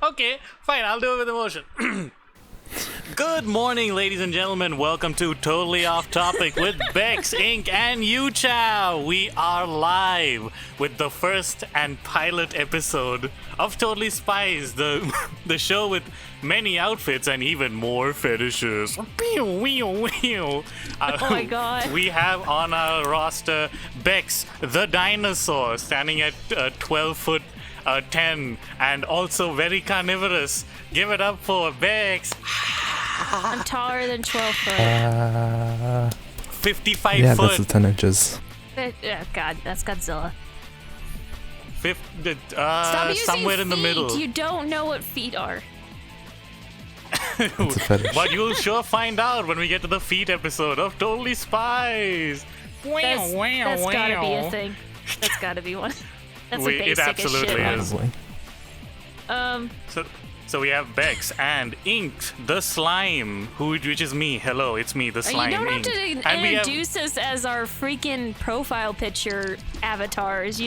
Okay, fine, I'll do it with emotion. Good morning, ladies and gentlemen. Welcome to Totally Off Topic with Bexx, Inc. and Uchao. We are live with the first and pilot episode of Totally Spies, the show with many outfits and even more fetishes. Oh my god. We have on our roster Bexx, the dinosaur, standing at 12 foot 10 and also very carnivorous. Give it up for Bexx. I'm taller than 12 foot. 55 yeah, foot. that's the 10 inches. Oh god, that's Godzilla. Stop using somewhere in the feet. middle. You don't know what feet are. It's a fetish. But you'll sure find out when we get to the feet episode of Totally Spies. That's gotta be a thing. That's gotta be one. That's a basic It absolutely as shit. is. Probably. So we have Bexx and Ink, the slime, which is me. Hello, it's me, the slime. You don't have Ink. to And we introduce us as our freaking profile picture avatars.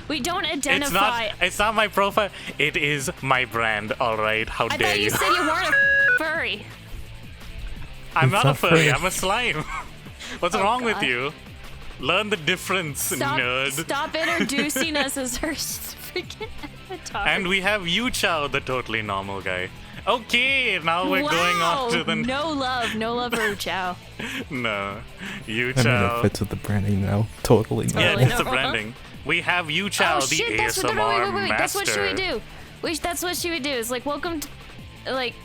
We don't identify. It's not my profile. It is my brand. All right, how I dare thought you said you weren't a furry. I'm It's not a not furry. furry. I'm a slime. What's Oh, wrong with God. you? Learn the difference, nerd. Stop introducing us as our freaking avatar. And we have Uchao, the totally normal guy. Okay, now we're going on to the no love for Uchao. no I mean, it Uchao. fits with the branding now. Totally not. Yeah, Totally it's the normal. branding. We have Uchao, Oh the shit! That's ASMR what. Wait. master. That's what should we do? That's what she would do. It's like, welcome to, like,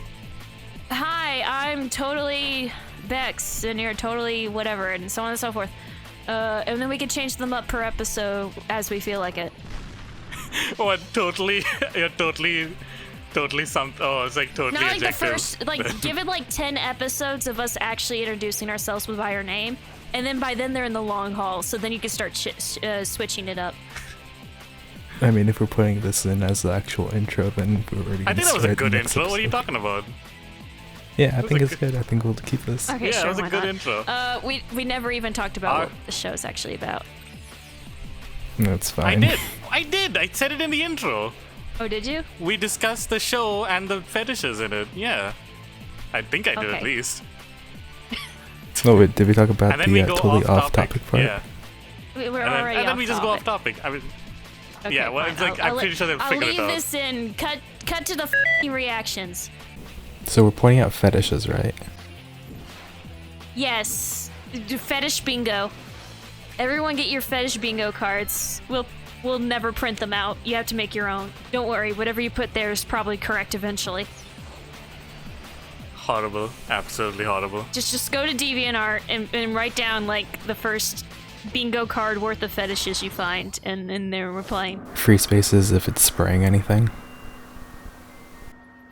hi, I'm totally Bexx, and you're totally whatever, and so on and so forth. And then we can change them up per episode as we feel like it. What? Totally? You're totally some. Oh, it's like totally Not like the adjective. first, like, give it like 10 episodes of us actually introducing ourselves by our name, and then by then they're in the long haul, so then you can start switching it up. I mean, if we're putting this in as the actual intro, then we're already I gonna think that was a start the good next intro. What are you episode. talking about? Yeah, I was think a it's good. I think we'll keep this. Okay, Yeah, sure, that was a why good not? intro. We never even talked about Our- what the show's actually about. That's fine. I did. I said it in the intro. Oh, did you? We discussed the show and the fetishes in it. Yeah. I think I did at Okay. least. Oh wait, did we talk about And then the we go totally off off-topic part? Yeah. We're And already then off we just go off topic. I mean, Okay, yeah, well, fine. it's like, I'll I'm pretty sure they'll figure I'll it leave out. this in. Cut to the reactions. So we're pointing out fetishes, right? Yes, fetish bingo. Everyone get your fetish bingo cards. We'll never print them out. You have to make your own. Don't worry, whatever you put there is probably correct eventually. Horrible. Absolutely horrible. Just go to DeviantArt and write down like the first bingo card worth of fetishes you find, and then we're playing. Free spaces if it's spraying anything.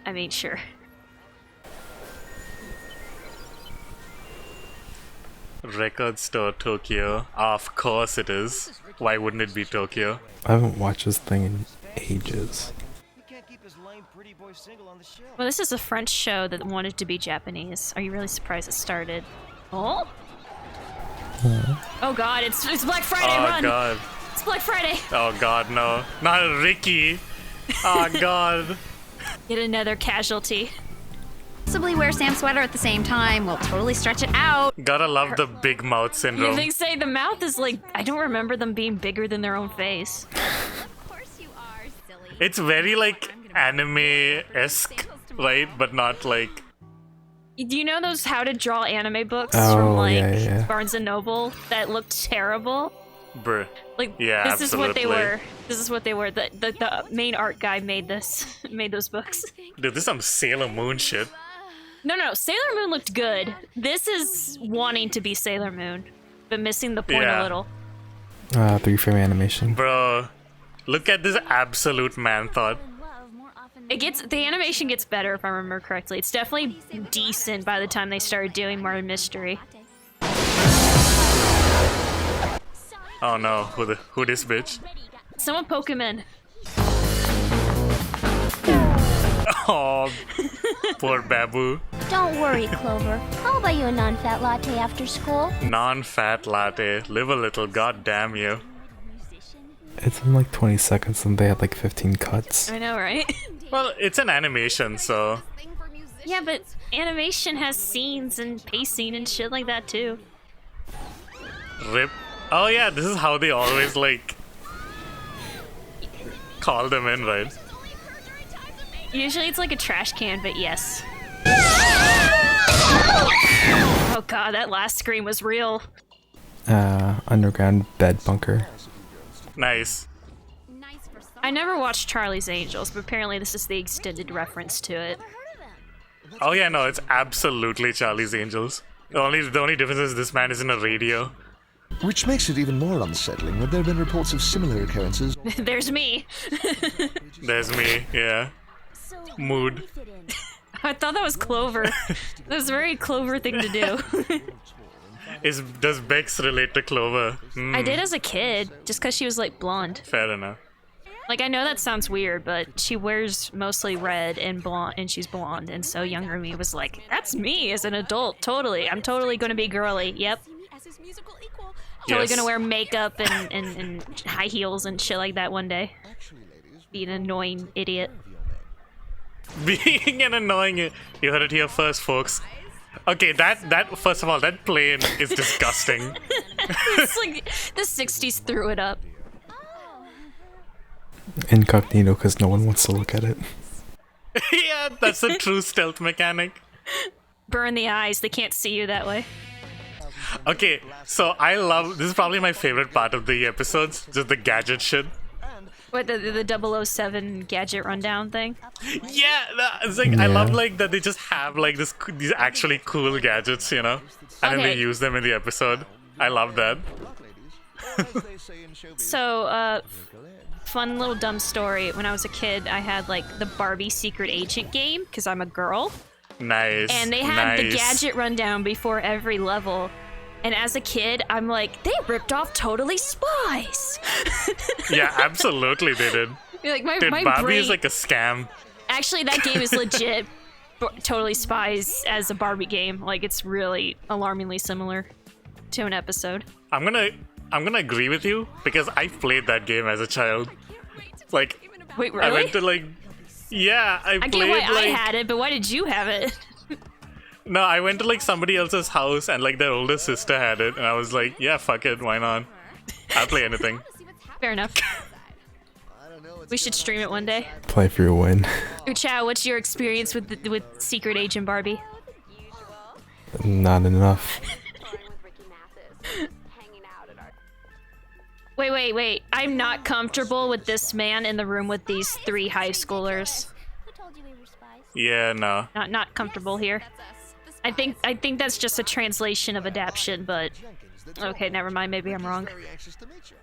I mean, sure. Record store Tokyo. Of course it is. Why wouldn't it be Tokyo? I haven't watched this thing in ages. Well, this is a French show that wanted to be Japanese. Are you really surprised it started? Oh? Oh god, it's Black Friday, Oh run! god. It's Black Friday! Oh god, no. Not Ricky. Oh god. Get another casualty. Possibly wear Sam's sweater at the same time. We'll totally stretch it out. Gotta love the big mouth You syndrome. think say the mouth is like, I don't remember them being bigger than their own face. Of course you are, silly. It's very like anime-esque, right? But not like. Do you know those how to draw anime books Oh, from like yeah. Barnes and Noble that looked terrible? Bruh. Like Yeah, this is what they absolutely. were. This is what they were. The main art guy made those books. Dude, this is some Sailor Moon shit. No, Sailor Moon looked good. This is wanting to be Sailor Moon, but missing the point Yeah. a little. 3-frame animation. Bro, look at this absolute man thought. The animation gets better if I remember correctly. It's definitely decent by the time they started doing more mystery. Oh no, who this bitch? Someone poke him in. Oh, poor Babu. Don't worry, Clover. I'll buy you a non-fat latte after school. Non-fat latte. Live a little, god damn you. It's in like 20 seconds and they had like 15 cuts. I know, right? Well, it's an animation, so Yeah, but animation has scenes and pacing and shit like that too. rip. Oh yeah, this is how they always like call them in, right? Usually it's like a trash can, but yes. Oh god, that last scream was real. Underground bed bunker. Nice. I never watched Charlie's Angels, but apparently this is the extended reference to it. Oh yeah, no, it's absolutely Charlie's Angels. The only difference is this man is in a radio. Which makes it even more unsettling that there have been reports of similar occurrences. There's me. There's me, yeah. Mood. I thought that was Clover. That was a very Clover thing to do. Does Bexx relate to Clover? I did as a kid, just because she was like blonde. Fair enough. Like, I know that sounds weird, but she wears mostly red and blonde, and she's blonde, and so younger me was like, that's me as an adult, totally. I'm totally gonna be girly, yep. Totally Yes. gonna wear makeup and high heels and shit like that one day. Be an annoying idiot. Being an annoying, you heard it here first, folks. Okay, that first of all, that plane is disgusting. It's like, the 60s threw it up. Incognito because no one wants to look at it. Yeah, that's a true stealth mechanic. Burn the eyes, they can't see you that way. Okay, so I love, this is probably my favorite part of the episodes, just the gadget shit. What, the 007 gadget rundown thing? Yeah, it's like, I love like that they just have like these actually cool gadgets, you know? And then they Okay. use them in the episode. I love that. So, fun little dumb story. When I was a kid, I had like the Barbie Secret Agent game, because I'm a girl. Nice. And they had the nice. gadget rundown before every level. And as a kid, I'm like, they ripped off Totally Spies. Yeah, absolutely they did. Like my Dude, Barbie brain. is like a scam. Actually, that game is legit. Totally Spies as a Barbie game. Like, it's really alarmingly similar to an episode. I'm gonna agree with you because I played that game as a child. Like, Wait, I really? went to like, yeah, I I played get why like. I had it, but why did you have it? No, I went to like somebody else's house and like their older sister had it, and I was like, yeah, fuck it, why not? I'll play anything. Fair enough. We should stream it one day. Play for your win. Uchao, what's your experience with Secret Agent Barbie? Not enough. Wait. I'm not comfortable with this man in the room with these 3 high schoolers. Who told you we were spies? Yeah, no. Not comfortable here. I think that's just a translation of adaption, but okay, never mind. Maybe I'm wrong. Very anxious to meet you.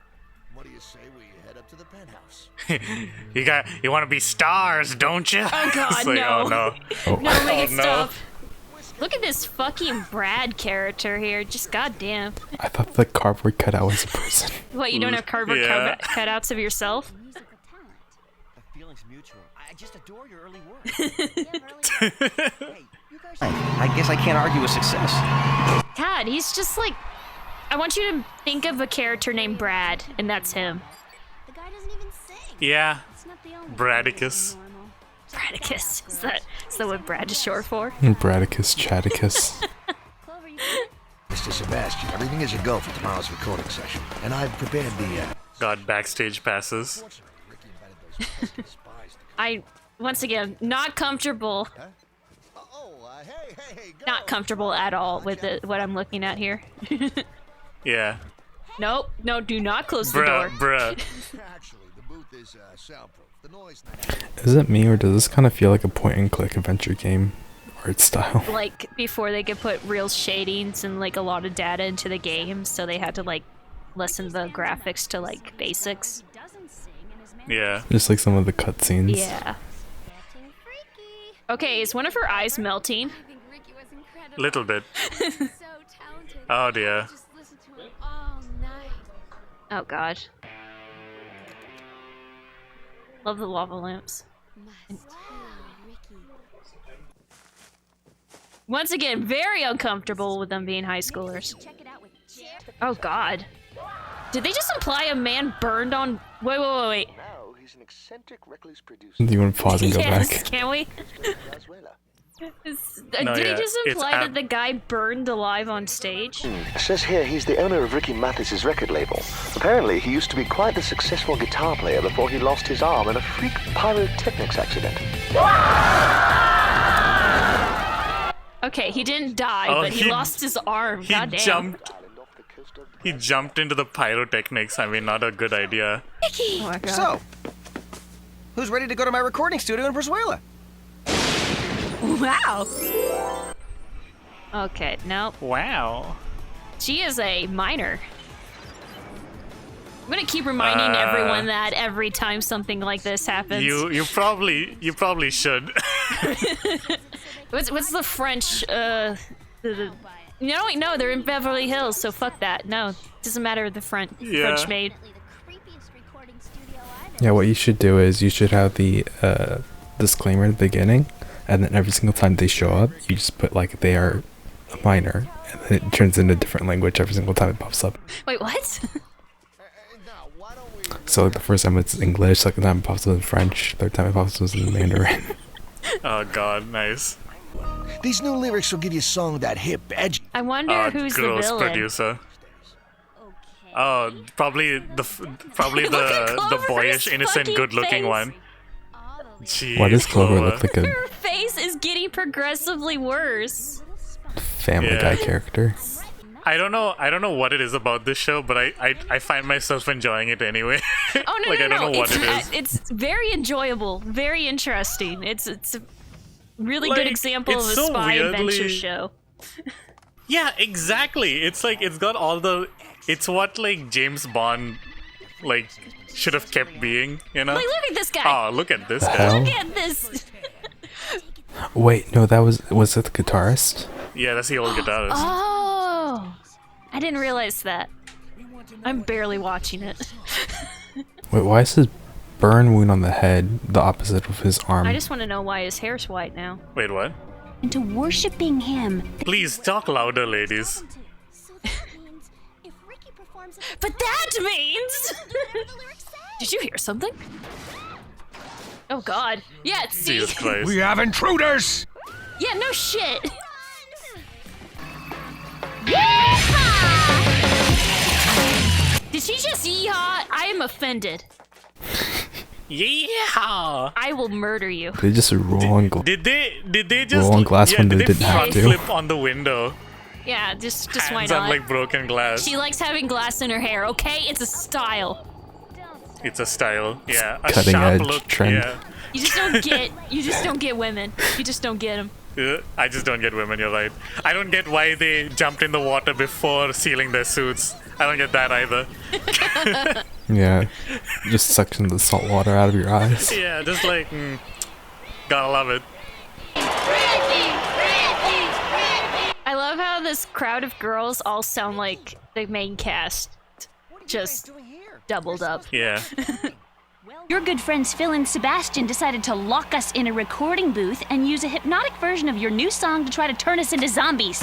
What do you say we head up to the penthouse? You want to be stars, don't you? Oh God, It's like, no. Oh no. No, make it no. stop. Look at this fucking Brad character here. Just goddamn. I thought the cardboard cutout was a person. What, you don't have cardboard Yeah. cutouts of yourself? Musical talent. The feeling's mutual. I just adore your early work. I guess I can't argue with success. God, he's just like... I want you to think of a character named Brad, and that's him. The guy doesn't even sing. Yeah. It's not the only Bradicus. normal. Bradicus. Is that what Brad is short for? Bradicus Chaticus. Clover, you Mr. Sebastian, everything is a go for tomorrow's recording session. And I've prepared the, Got backstage passes. Once again, not comfortable. Not comfortable at all with what I'm looking at here. Yeah. Nope. No, do not close the door. Bruh. Actually, the booth is soundproof. The noise... Is it me or does this kind of feel like a point-and-click adventure game art style? Like, before they could put real shadings and, like, a lot of data into the game, so they had to, like, lessen the graphics to, like, basics. Yeah. Just like some of the cutscenes. Yeah. Okay, is one of her eyes melting? Little bit. so talented. Oh dear. Just listen to him all night. Oh god. Love the lava lamps. Once again, very uncomfortable with them being high schoolers. Oh god. Did they just imply a man burned on Wait. Now he's an eccentric, reckless producer. Do you want to pause and go Yes, back? can we? Venezuela. No, Did he yeah, just it's imply that the guy burned alive on stage? It says here he's the owner of Ricky Mathis's record label. Apparently, he used to be quite the successful guitar player before he lost his arm in a freak pyrotechnics accident. Okay, he didn't die, Oh, but he lost his arm. He Goddamn. jumped. He jumped into the pyrotechnics. I mean, not a good idea. Oh my god. So, who's ready to go to my recording studio in Venezuela? Wow. Okay, nope. Wow. She is a minor. I'm gonna keep reminding everyone that every time something like this happens. You probably should. What's the French? No, they're in Beverly Hills, so fuck that. No, doesn't matter the French maid. Yeah, what you should do is you should have the disclaimer at the beginning, and then every single time they show up, you just put like they are a minor, and then it turns into a different language every single time it pops up. Wait, what? So like the first time it's English, second time it pops up in French, third time it pops up in Mandarin. Oh god, nice. These new lyrics will give you a song that hip, edgy. I wonder who's the Gross villain. producer. Oh, probably the Clover's boyish, innocent, fucking good-looking face. one. Jeez, Why does Clover look like a Her face is getting progressively worse. Family Guy character? I don't know what it is about this show, but I find myself enjoying it anyway. Oh no, like no, I don't know what it is. It's very enjoyable, very interesting. It's a really good Like, example of it's a so spy adventure weirdly- show. Yeah, exactly. It's like it's got all the. It's what like James Bond, like should have kept being. You know. Like, look at this guy. Oh, look at this The guy. hell? Look at this. Wait, no, that was it the guitarist? Yeah, that's the old guitarist. Oh, I didn't realize that. I'm barely watching it. Wait, why is his burn wound on the head the opposite of his arm? I just want to know why his hair's white now. Wait, what? Into worshiping him. Please talk louder, ladies. But that means. Did you hear something? Oh God! Yeah, see. Jesus Christ. We have intruders! Yeah, no shit. Did she just yeehaw? I am offended. Yeah. I will murder you. They just roll on Did they just Roll on glass when did they didn't have front to. flip on the window? Yeah, just why Hands not? on like broken glass. She likes having glass in her hair. Okay, it's a style. It's a style. Yeah, a Cutting sharp edge look. trend. Yeah. You just don't get. You just don't get women. You just don't get them. I just don't get women, you're right. I don't get why they jumped in the water before sealing their suits. I don't get that either. Yeah, just suction the salt water out of your eyes. Yeah, just like, gotta love it. I love how this crowd of girls all sound like the main cast, just doubled up. Yeah. Your good friends Phil and Sebastian decided to lock us in a recording booth and use a hypnotic version of your new song to try to turn us into zombies.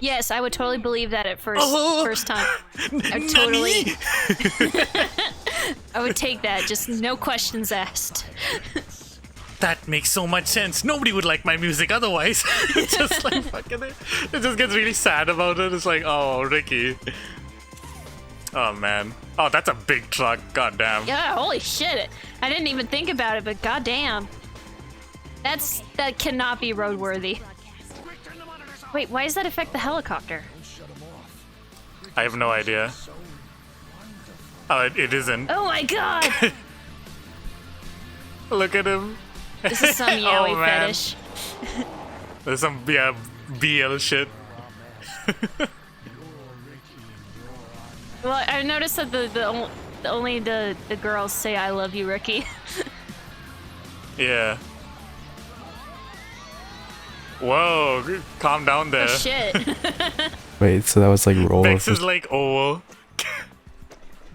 Yes, I would totally believe that at first time. I would Nani? I would take that, just no questions asked. That makes so much sense. Nobody would like my music otherwise. It's just like fucking it just gets really sad about it. It's like, oh, Ricky. Oh man. Oh, that's a big truck. God damn. Yeah, holy shit. I didn't even think about it, but goddamn. That cannot be roadworthy. Wait, why does that affect the helicopter? I have no idea. Oh, it isn't. Oh my god! Look at him. This is some yaoi Oh, man. fetish. There's some BL shit. Well, I noticed that only the girls say "I love you, Ricky." Yeah. Whoa, calm down there. Oh shit! Wait, so that was like roll Bexx over. is like, oh.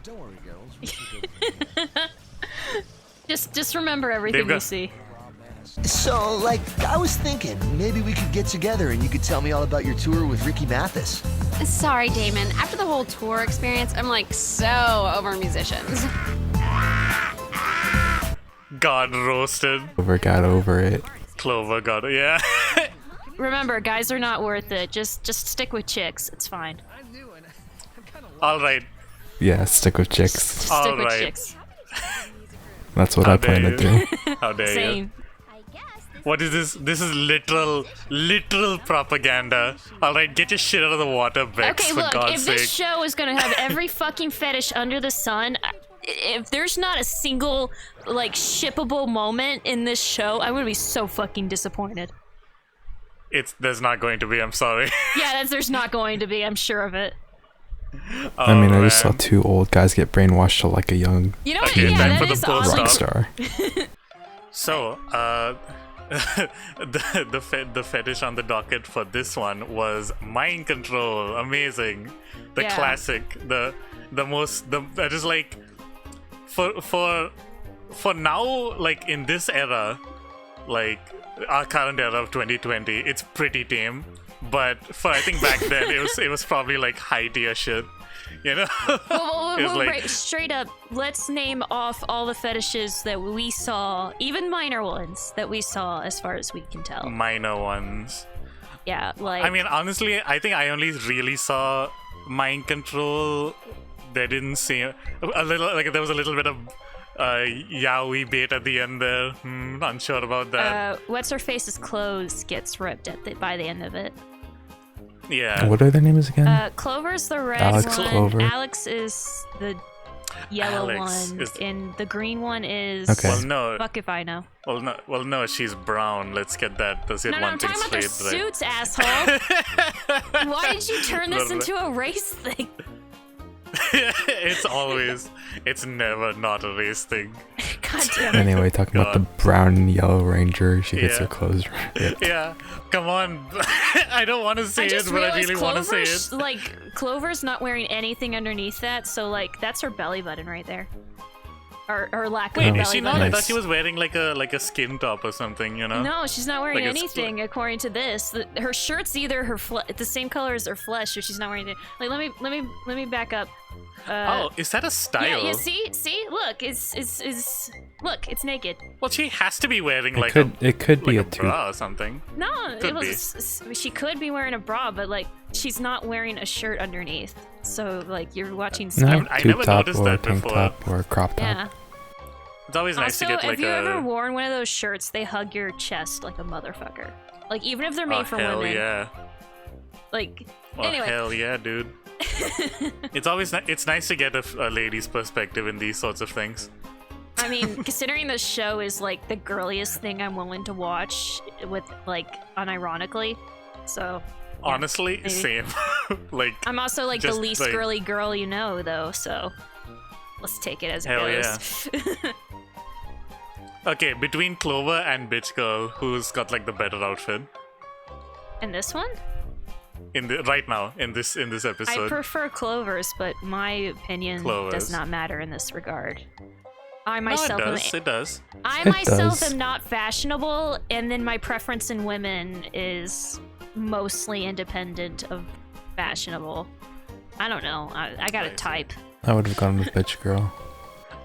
Don't worry, girls. Just remember everything got- you see. So, like, I was thinking maybe we could get together and you could tell me all about your tour with Ricky Mathis. Sorry, Damon. After the whole tour experience, I'm like so over musicians. God roasted. Clover got over it. Clover got it. Yeah. Remember, guys are not worth it. Just stick with chicks. It's fine. All right. Yeah, stick with chicks. Stick All with right. chicks. That's what How I plan to dare do. How dare you? Same. What is this? This is literal propaganda. All right, get your shit out of the water, Bexx, Okay, for look, God's if sake. this show is gonna have every fucking fetish under the sun, if there's not a single, like, shippable moment in this show, I'm gonna be so fucking disappointed. There's not going to be, I'm sorry. Yeah, there's not going to be, I'm sure of it. I mean, I just saw man. 2 old guys get brainwashed to like a young You know what? Okay, Yeah, time that for the is post awesome. rock up. star. So, the fetish on the docket for this one was mind control. Amazing. The Yeah. classic. The that is like for now, like in this era, like our current era of 2020, it's pretty tame. But for I think back then it was probably like high tier shit. You know? It was like- Right, straight up, let's name off all the fetishes that we saw, even minor ones that we saw as far as we can tell. minor ones. Yeah, like... I mean, honestly, I think I only really saw mind control. They didn't seem a little like there was a little bit of yaoi bait at the end there. Unsure about that. What's her face's clothes gets ripped by the end of it. Yeah. What are their names again? Clover's the red Alex one. Clover. Alex is the yellow Alex one, is- and the green one is. Okay. Well, no. Fuck if I know. Well, no. She's brown. Let's get that. Let's get No, one I'm thing talking about their straight. Right? suits, asshole. Why did you turn this into a race thing? It's never not a race thing. God damn it. Anyway, talking about the brown and yellow ranger, she gets Yeah. her clothes ripped. Yeah. Come on. I don't want to say I it, just but I realized really want to say it. Clover's not wearing anything underneath that, so like that's her belly button right there, or lack of Wait, a belly is she not? button. I Nice. thought she was wearing like a skin top or something. You know? No, she's not wearing Like a anything according to this. Her shirt's either the same color as her flesh, or she's not wearing it. Like let me back up. Oh, is that a style? Yeah, see, look, look, it's naked. Well, she has to be wearing It like could be like a a bra or something. No, Could she could be wearing a bra, but like she's not wearing a shirt underneath. So like you're watching. No, I tube never top noticed or that tank before. top or crop top. Yeah. It's always nice Also, to get like have you ever a. worn one of those shirts? They hug your chest like a motherfucker. Like even if they're made for hell women. yeah! Like Oh anyway. hell yeah, dude! It's nice to get a lady's perspective in these sorts of things. I mean, considering the show is like the girliest thing I'm willing to watch, with like unironically, so. Yeah, Honestly, maybe. same. Like I'm also like the just, least like- girly girl you know, though. So let's take it as it Hell goes. okay, between Clover and Bitch Girl, who's got like the better outfit And this one, right now in this I episode? prefer Clover's, but my opinion Clover's. does not matter in this regard. I No, myself it am does. It does. I It myself does. am not fashionable, and then my preference in women is mostly independent of fashionable. I don't know. I got a Right. type. I would have gone with bitch girl.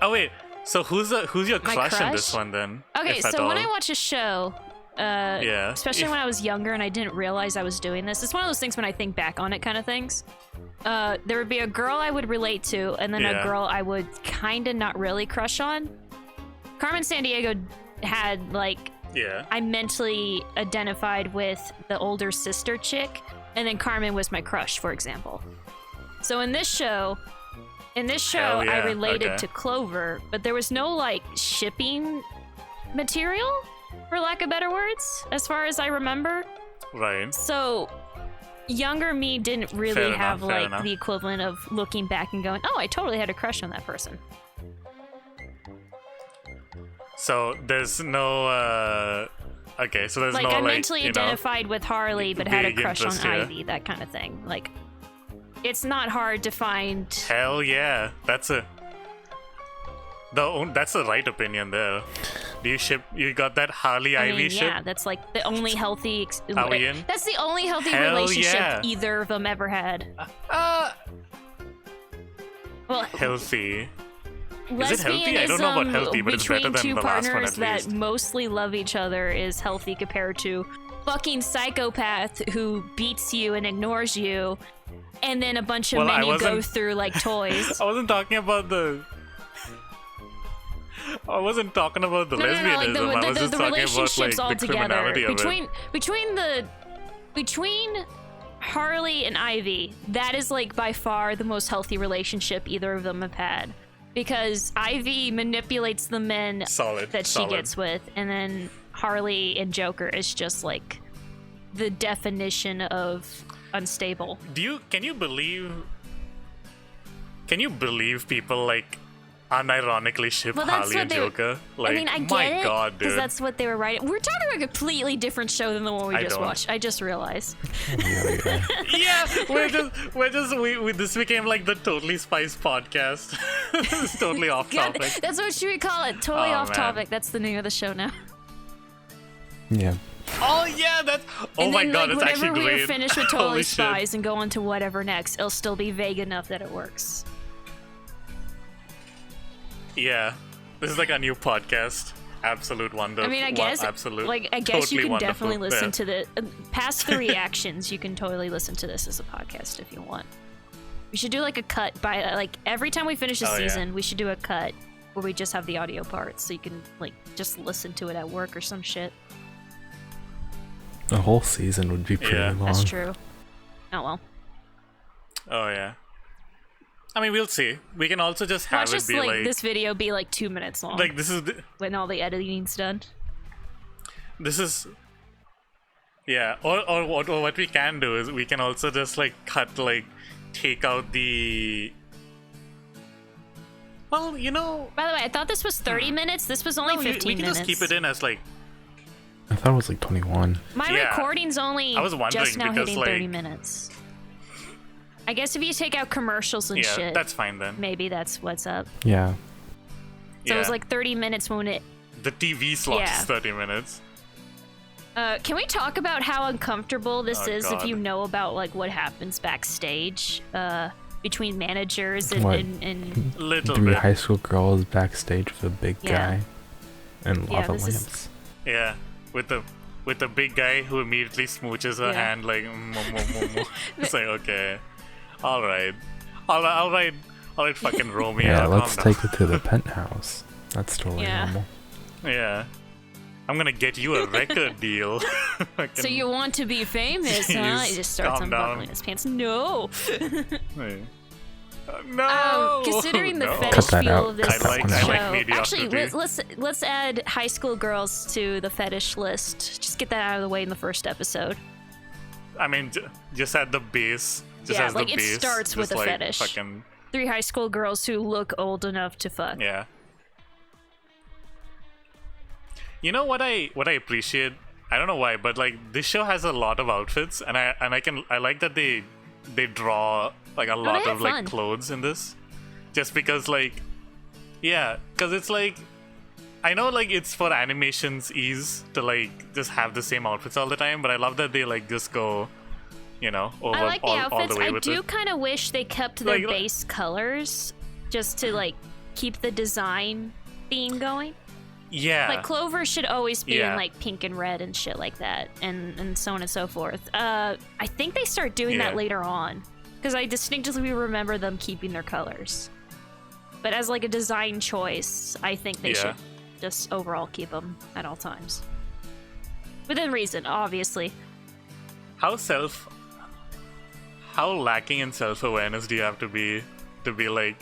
Oh wait, so who's your My crush in this crush? one then? Okay, if at so when all? I watch a show, Yeah. especially If- when I was younger and I didn't realize I was doing this, it's one of those things when I think back on it kind of things. There would be a girl I would relate to, and then Yeah. a girl I would kind of not really crush on. Carmen Sandiego had like Yeah. I mentally identified with the older sister chick, and then Carmen was my crush, for example. So in this show, Hell yeah, I related okay. to Clover, but there was no like shipping material, for lack of better words, as far as I remember. Right. So younger me didn't really Fair enough, have fair like enough. the equivalent of looking back and going, "Oh, I totally had a crush on that person." So there's no. Okay, so there's Like no I like mentally you know, identified with Harley, but had a big crush on interest here. Ivy, that kind of thing. Like, it's not hard to find. Hell yeah, that's the right opinion there. Do you ship? You got that Harley I Ivy mean, ship? yeah, that's like the only healthy. Are we in? That's the only healthy Hell relationship yeah. either of them ever had. Well, Healthy. Is it healthy? I don't know about lesbianism healthy, but it's better between than two the last one partners at that least. mostly love each other is healthy compared to fucking psychopath who beats you and ignores you, and then a bunch of Well, men I you go wasn't- through like toys. I wasn't talking about the. I wasn't talking about the No, lesbianism. like I was just the talking about relationships like the altogether criminality of it. between Harley and Ivy, that is like by far the most healthy relationship either of them have had, because Ivy manipulates the men Solid. that she solid. gets with, and then Harley and Joker is just like the definition of unstable. Can you believe people like unironically ship Well, that's Harley what and they. Joker? Like, I mean, I get my it God, because dude. that's what they were writing. We're talking about a completely different show than the one we I just don't. watched. I just realized. Yeah, we this became like the Totally Spies podcast. It's totally off God, topic. that's what should we call it? Totally Oh, off man. topic. That's the name of the show now. Yeah. Oh yeah, that's. Oh And my then, God, like, it's actually whenever great. we're finished with Holy Totally shit. Spies and go on to whatever next, it'll still be vague enough that it works. Yeah, this is like a new podcast. Absolute wonder. I mean, I guess, absolute. I guess you totally can wonderful. definitely listen Yeah. to the past the reactions. You can totally listen to this as a podcast if you want. We should do like a cut by like every time we finish a Oh, yeah. season. We should do a cut where we just have the audio parts, so you can like just listen to it at work or some shit. A whole season would be pretty Yeah. long. That's true. Oh well. Oh yeah. I mean, we'll see. We can also just have Watch it just be like this video be like 2 minutes long this is when all the editing's done. this is. Yeah, or what we can do is we can also just like cut take out the. Well, you know. By the way, I thought this was 30 minutes. This was only no, 15 we can minutes. just keep it in as like. I thought it was like 21. My Yeah. recording's only I was wondering just now because, hitting 30 like- minutes. I guess if you take out commercials and Yeah, shit, that's fine then. maybe that's what's up. Yeah. So yeah. it was like 30 minutes when it. The TV slot Yeah. is 30 minutes. Can we talk about how uncomfortable this Oh, is God. if you know about like what happens backstage between managers and, What? and Little 3 bit. high school girls backstage with a big Yeah. guy and Yeah, lava this is- lamps. Yeah, with the big guy who immediately smooches her Yeah. hand like. It's like okay, all right, fucking Romeo. Yeah, calm let's down. take it to the penthouse. That's totally Yeah. normal. Yeah, I'm gonna get you a record deal. so Fucking- you want to be famous, huh? Jeez, He just starts calm down. unbuckling his pants. No. No. Considering the no. fetish Cut that feel out. of this Cut that one out. show, I like actually, mediocrity. let's add high school girls to the fetish list. Just get that out of the way in the first episode. I mean, just at the base. Just Yeah, as like, the it base, starts with just a like fetish. Fucking 3 high school girls who look old enough to fuck. yeah. You know what I appreciate? I don't know why, but like this show has a lot of outfits, and I like that they draw like a lot they of have like fun. clothes in this, just because like yeah, because it's like I know like it's for animation's ease to like just have the same outfits all the time, but I love that they like just go, you know, over I like the all outfits. the way I with do it. kind of wish they kept their Like- base colors just to like keep the design theme going. Yeah, Like Clover should always be in Yeah. like pink and red and shit like that, and so on and so forth. I think they start doing that Yeah. later on, because I distinctly remember them keeping their colors. But as like a design choice, I think they Yeah. should just overall keep them at all times, within reason, obviously. how lacking in self-awareness do you have to be like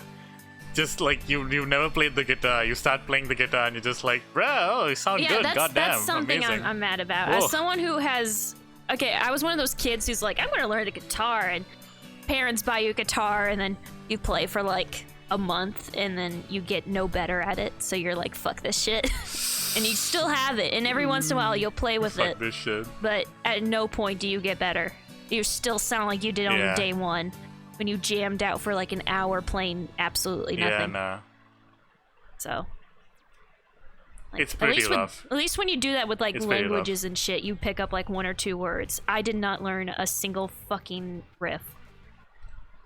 just like you've never played the guitar, you start playing the guitar and you're just like, bro, you sound Yeah, good, that's goddamn, something amazing. I'm mad about. Whoa. As someone who has, okay, I was one of those kids who's like, I'm gonna learn the guitar, and parents buy you a guitar, and then you play for like a month, and then you get no better at it, so you're like, fuck this shit, and you still have it, and every once in a while you'll play with Fuck it, this shit. but at no point do you get better. You still sound like you did on Yeah. day one when you jammed out for like an hour playing absolutely Yeah, nothing. nah. So Like, It's pretty rough. At least when you do that with like It's pretty rough. languages and shit, you pick up like 1 or 2 words. I did not learn a single fucking riff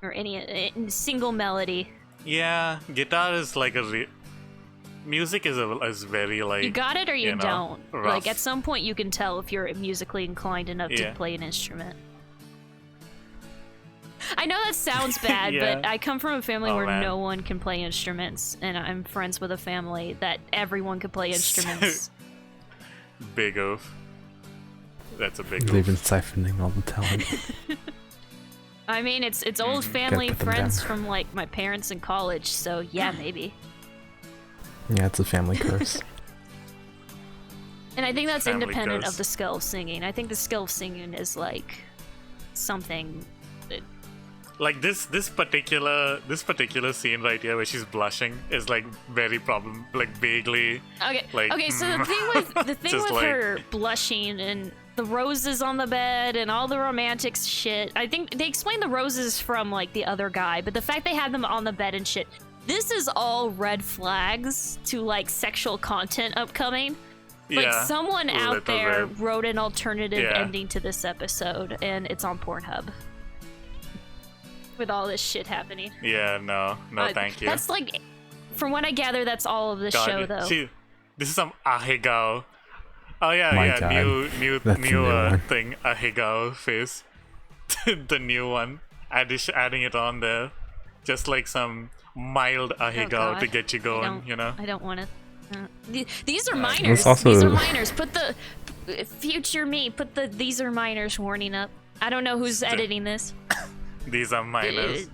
or any single melody. Yeah, guitar is like music is very like. You got it or you know, don't. rough. Like at some point you can tell if you're musically inclined enough Yeah. to play an instrument. I know that sounds bad, Yeah. but I come from a family Oh, where man. no one can play instruments, and I'm friends with a family that everyone can play instruments. Big oof. That's a big They've been oof. siphoning all the talent. I mean, it's old Mm-hmm. family Gotta put them friends down. from like my parents in college, so yeah, maybe. Yeah, it's a family curse. And I think that's Family independent curse. of the skill of singing. I think the skill of singing is like something that Like this particular scene right here where she's blushing is like very vaguely. Okay. Like, okay. So the thing with Just like- her blushing and the roses on the bed and all the romantic shit. I think they explained the roses from like the other guy, but the fact they had them on the bed and shit. This is all red flags to like sexual content upcoming. Like Yeah, someone a out little there bit. wrote an alternative Yeah. ending to this episode, and it's on Pornhub. With all this shit happening. Yeah, no, thank you. That's like, from what I gather, that's all of the God, show though. This is some ahegao. Oh yeah, My yeah, God. new That's a new one. thing, ahegao face. The new one. Adding it on there. Just like some mild ahegao God. to get you going, you know? I don't want to. These are minors. It's also- These are minors. Put the future me. Put the these are minors warning up. I don't know who's editing this. These are minors.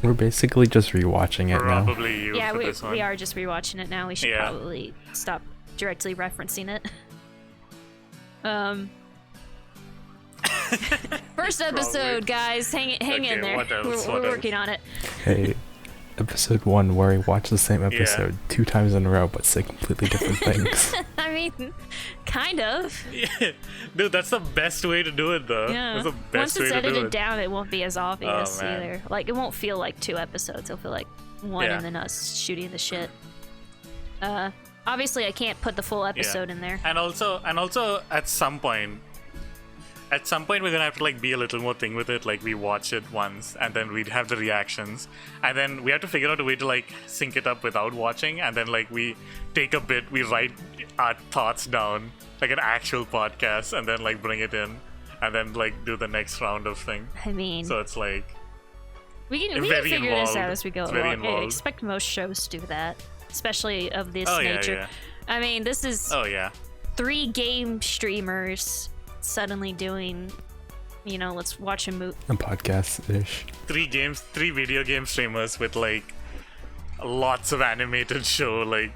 We're basically just rewatching it now. Probably you Yeah, for this one. we are just rewatching it now. We should Yeah. probably stop directly referencing it. First episode, guys. Hang Okay, in there. what else? We're What else? working on it. Hey, episode 1 where we watch the same episode 2 times in a row but say completely different things. I mean, kind of. Yeah. Dude, that's the best way to do it, though. Yeah. That's the Once best it's way to do edited it. down, it won't be as obvious Oh, man. either. Like, it won't feel like 2 episodes. It'll feel like 1 Yeah. and then us shooting the shit. Obviously, I can't put the full episode in there. And also, at some point, we're gonna have to like be a little more thing with it. Like we watch it once, and then we'd have the reactions, and then we have to figure out a way to like sync it up without watching, and then like we take a bit, we write our thoughts down like an actual podcast, and then like bring it in, and then like do the next round of thing. I mean, So it's like we can very figure this out involved. as we go It's very along. I involved. expect most shows to do that, especially of this Oh, yeah, nature. yeah. I mean, this is oh yeah, 3 game streamers suddenly doing, let's watch a movie. A podcast-ish. 3 video game streamers with like lots of animated show, like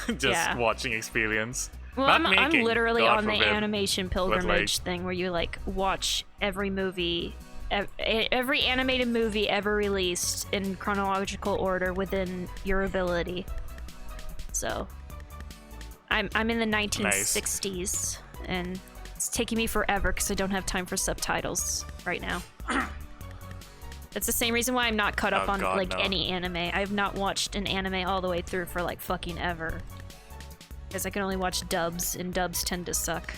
just Yeah. watching experience. Well, Not I'm making, literally God on the forbid, animation pilgrimage thing where you like watch every movie, every animated movie ever released in chronological order within your ability. So, I'm in the 1960s, and it's taking me forever because I don't have time for subtitles right now. That's the same reason why I'm not caught up Oh, on God, like no. any anime. I have not watched an anime all the way through for like fucking ever. Because I can only watch dubs, and dubs tend to suck.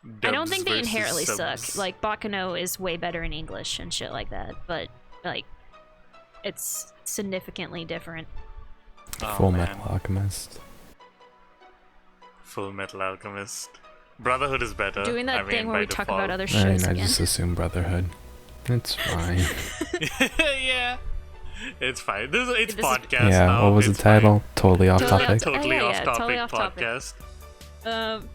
I don't Dubs think they versus inherently subs. suck. Like, Bakano is way better in English and shit like that. But, like, it's significantly different. Oh, Full man. Metal Alchemist. Full Metal Alchemist. Brotherhood is better. Doing that I mean, thing where by we talk about default. other I shows mean, I again. just assume Brotherhood. It's fine. Yeah, it's fine. It's This is- podcast Yeah, now. what was the it's title? Totally off Totally topic. off- Totally yeah, off yeah, topic totally off topic. podcast. Um,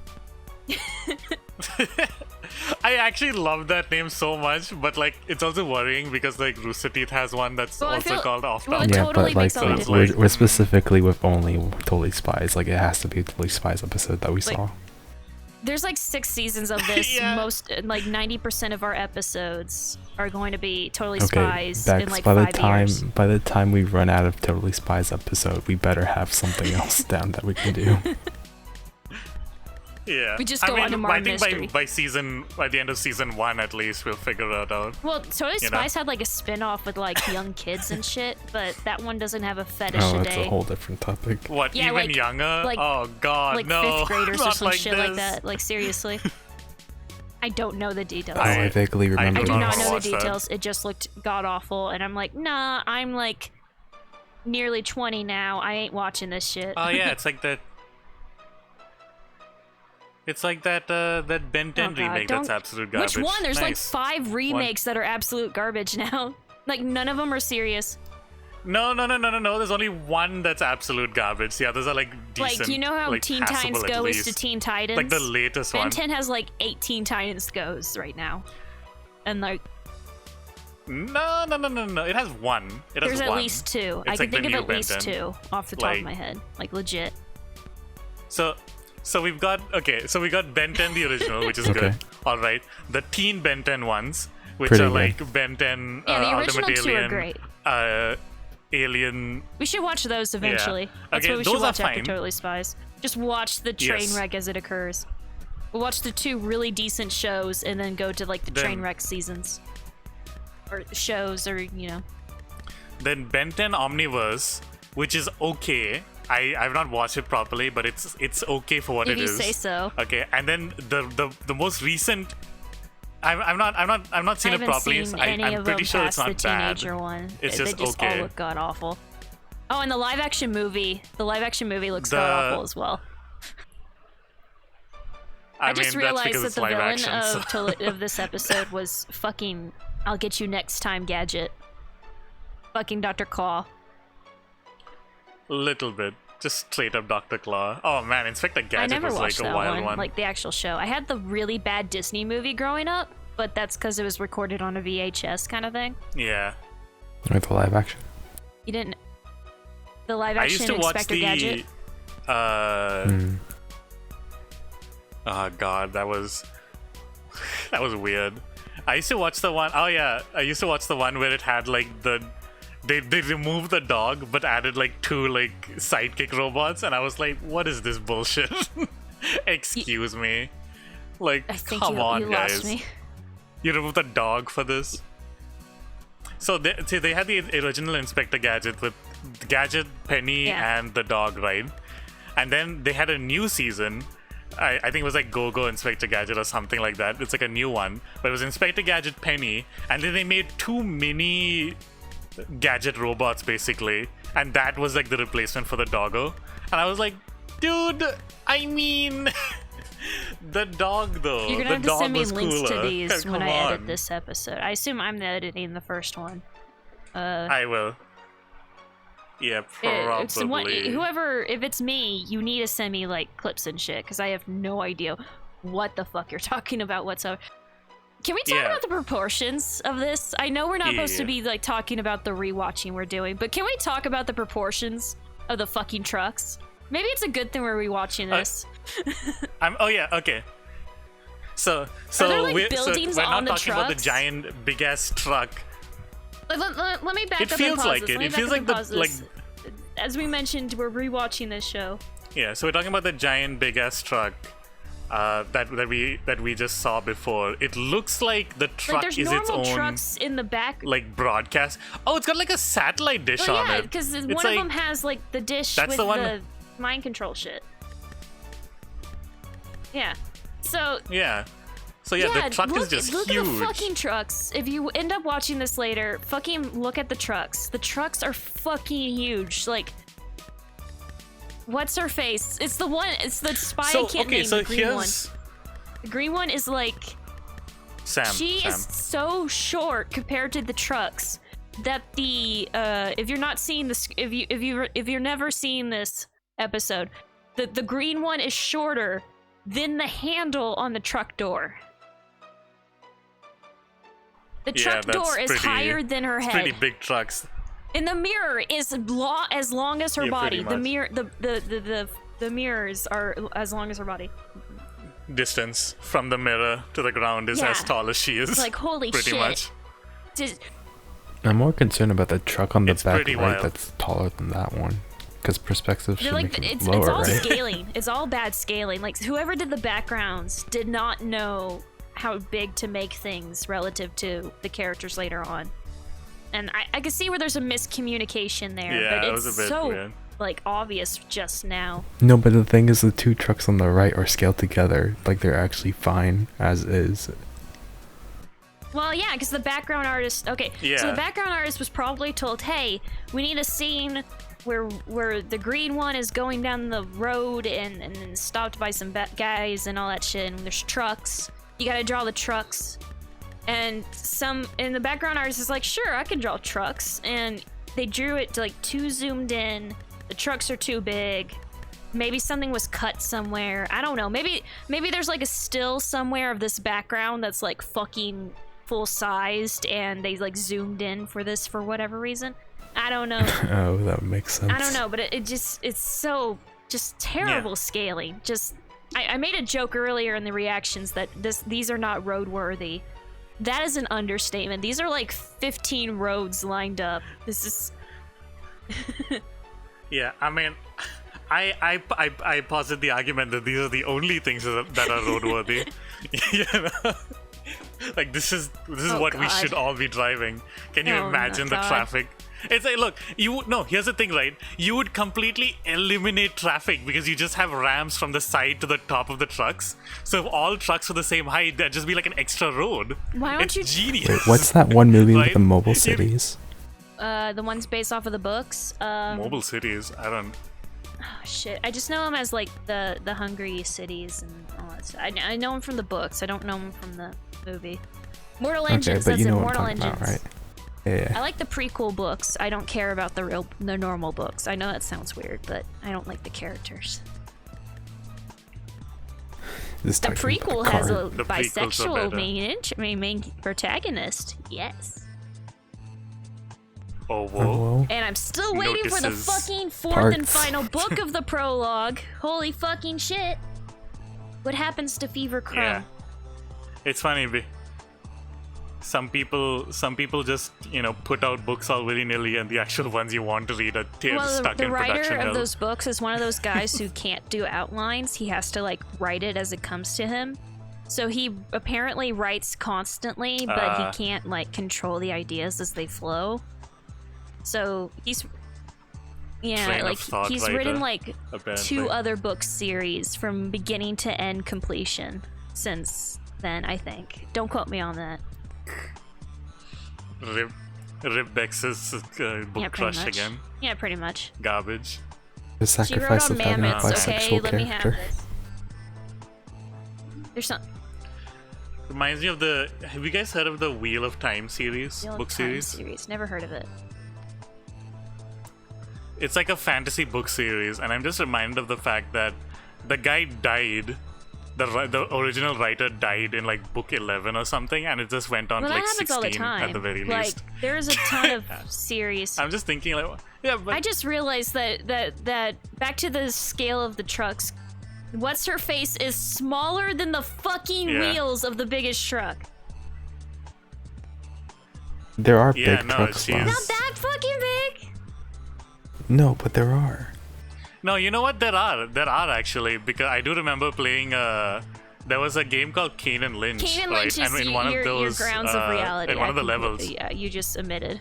I actually love that name so much, but like it's also worrying because like Rooster Teeth has one that's Well, I also feel- called off well, topic. it Yeah, totally but like makes all the difference. we're, Like, we're specifically with only Totally Spies. Like it has to be a Totally Spies episode that we Like, saw. there's like 6 seasons of this. Yeah. Most, like 90% of our episodes are going to be Totally Okay, Spies in Bex, like by the 5 time years. by the time we run out of Totally Spies episode, we better have something else down that we can do. Yeah. We just go on to I Murder think Mystery. by the end of season 1 at least, we'll figure it out. Well, Totally You know? Spies had like a spin-off with like young kids and shit, but that one doesn't have a fetish Oh, a that's day. a whole different topic. What, Yeah, even like- younger? like- Oh god, Like no. 5th graders or not some like shit like this. that. Like seriously. I don't know the details. Oh, I vaguely remember. I do don't not wanna know watch the that. details. It just looked god awful, and I'm like, nah, I'm like nearly 20 now. I ain't watching this shit. Oh yeah, it's like that. It's like that that Ben 10 Oh, God, remake don't- that's absolute garbage. Which one? There's like Nice. 5 remakes that are absolute garbage now. Like none of them are serious. No. There's only one that's absolute garbage. The others are like decent. Like you know how like, Teen passable Titans at Go is to least. Teen Titans. Like the latest Ben one. 10 has like 8 Teen Titans Goes right now, and like No. It has one. It has there's one. at least 2. I It's can like the think of new at least Ben 10. 2 off the top Like- of my head. Like legit. So we've got we got Ben 10 the original, which is Okay. good. All right, the teen Ben 10 ones, which Pretty are good. like Ben 10 Yeah, the Ultimate original 2 are Alien, great. Alien. We should watch those eventually. That's Okay, what we those should are watch after fine. Totally Spies. Just watch the train Yes. wreck as it occurs. We'll watch the 2 really decent shows and then go to like the Then- train wreck seasons. Or shows, or you know. Then Ben 10 Omniverse, which is okay. I've not watched it properly, but it's okay for what If it you is. say so. Okay, and then the most recent. I've not seen I it haven't properly. seen so any I'm of pretty them sure it's past not the bad. teenager one. It's They just just all okay. look god awful. Oh, and the live action movie. The live action movie looks The- god awful as well. I mean, just that's realized because that it's the live villain action. of, so- of this episode was fucking I'll get you next time gadget. Fucking Dr. Claw. Little bit, just straight up Dr. Claw. Oh man, Inspector I Gadget never was watched like a that wild one. like the actual show. I had the really bad Disney movie growing up, but that's because it was recorded on a VHS kind of thing. Yeah. Or the live action. You didn't. The live I action used to watch Inspector the. Gadget. Oh god, that was weird. I used to watch the one. Oh yeah, I used to watch the one where it had like they removed the dog but added like 2 like sidekick robots, and I was like, what is this bullshit? Excuse me. Like, I think come on, you guys. lost me. You removed the dog for this? So they had the original Inspector Gadget with Gadget, Penny, Yeah. and the dog, right? And then they had a new season. I think it was like Go-Go Inspector Gadget or something like that. It's like a new one. But it was Inspector Gadget, Penny, and then they made 2 mini gadget robots basically. And that was like the replacement for the doggo. And I was like, dude, I mean... The dog, though. You're gonna the have to dog send me was links cooler. to these Come when I edit on. this episode. I assume I'm editing the first one. I will. Yeah, It's probably. whoever, if it's me, you need to send me like clips and shit because I have no idea what the fuck you're talking about whatsoever. Can we talk Yeah. about the proportions of this? I know we're not supposed to Yeah. be like talking about the rewatching we're doing, but can we talk about the proportions of the fucking trucks? Maybe it's a good thing we're rewatching this. Oh yeah, okay. So there, like, we're buildings not on the talking about the trucks? giant big ass truck. Let me back It up feels and pause like this. it. Let me It back feels up like and the pause this. As we mentioned, we're rewatching this show. Yeah, so we're talking about the giant big ass truck that we just saw before. It looks like the Like truck there's is its normal own trucks in the back. like broadcast. Oh, it's got like a satellite dish Oh on yeah, it. because one It's of like- them has like the dish That's with the one- the mind control shit. Yeah. So Yeah. So yeah, the truck is just look huge. at the fucking trucks. If you end up watching this later, fucking look at the trucks. The trucks are fucking huge. Like, what's her face? It's the one. It's the spy I can't name. so The green one. here's The green one is like Sam. she Sam. is so short compared to the trucks that the if you're not seeing this, if you're never seeing this episode, the green one is shorter than the handle on the truck door. The Yeah, truck that's door is pretty- higher than her It's head. pretty big trucks. And the mirror is as long as her Yeah, body. pretty The much. mirror, the mirrors are as long as her body. Distance from the mirror to the ground is Yeah. as tall as she is. It's like, holy pretty shit. much. Just, I'm more concerned about the truck on the It's back pretty right wild. that's taller than that one. because perspective should They're like make it it's lower, all right? scaling. It's all bad scaling. Like whoever did the backgrounds did not know how big to make things relative to the characters later on. And I can see where there's a miscommunication there, Yeah, but it it's was a bit so weird. like obvious just now. No, but the thing is, the two trucks on the right are scaled together. Like, they're actually fine as is. Well, yeah, because the background artist. Okay, so Yeah. the background artist was probably told, "Hey, we need a scene where the green one is going down the road and then stopped by some guys and all that shit, and there's trucks. You gotta draw the trucks." And the background artist is like, "Sure, I can draw trucks," and they drew it to like too zoomed in. The trucks are too big. Maybe something was cut somewhere. I don't know. Maybe there's like a still somewhere of this background that's like fucking full sized and they like zoomed in for this for whatever reason. I don't know. Oh, that makes sense. I don't know, but it's so just terrible scaling. Just I made a joke earlier in the reactions that these are not roadworthy. That is an understatement. These are like 15 roads lined up. This is Yeah, I mean, I posit the argument that these are the only things that are roadworthy. You know? Like this is Oh, what we God. should all be driving. Can you Oh, imagine the God. traffic? It's like, look, here's the thing, right? You would completely eliminate traffic because you just have ramps from the side to the top of the trucks. So if all trucks were the same height, that'd just be like an extra road. Why don't it's you- genius. Wait, what's that one movie with Right? the mobile You- cities? the ones based off of the books. Mobile cities. I don't. Shit, I just know them as like the hungry cities and all that stuff. I know them from the books. I don't know them from the movie. Mortal Okay, Engines. but That's you it. know what I'm Mortal talking Engines. about, right? Yeah. I like the prequel books. I don't care about the normal books. I know that sounds weird, but I don't like the characters. This The talking about prequel has car. a The prequels are bisexual better. main protagonist. Yes. Oh, Oh, whoa. whoa. And I'm still waiting for the Notices. fucking fourth and Parts. final book of the prologue. Holy fucking shit. What happens to Fever Chrome? Yeah. It's funny. Some people just put out books all willy-nilly, and the actual ones you want to read are Well, stuck the in writer production of hell. those books is one of those guys who can't do outlines. He has to like write it as it comes to him. So he apparently writes constantly, but he can't like control the ideas as they flow. So he's Train of thought he's writer, written like apparently. 2 other book series from beginning to end completion since then, I think. Don't quote me on that. Rip Bexx's book Yeah, pretty crush much. again. Yeah, pretty much. Garbage. The She wrote sacrifice on of having a mammoths, okay? bisexual Let me have character. this. There's some Reminds me of have you guys heard of the Wheel of Time series? Wheel of Book Time series? Never heard of it. It's like a fantasy book series, and I'm just reminded of the fact that the guy died. The original writer died in like book 11 or something, and it just went on Well, to that like happens all the 16 time. at the very like, least. there's a ton of series. I'm just thinking like, yeah, but I just realized that back to the scale of the trucks. What's her face is smaller than the fucking Yeah. wheels of the biggest truck. There are Yeah, big no, trucks, she's- Lon. Not that fucking big. No, but there are. no, you know what? There are actually, because I do remember playing. There was a game called Kane and Lynch. Kane and right? Lynch is and in one your of those, grounds of reality. in one I of the think levels. Yeah, you just admitted.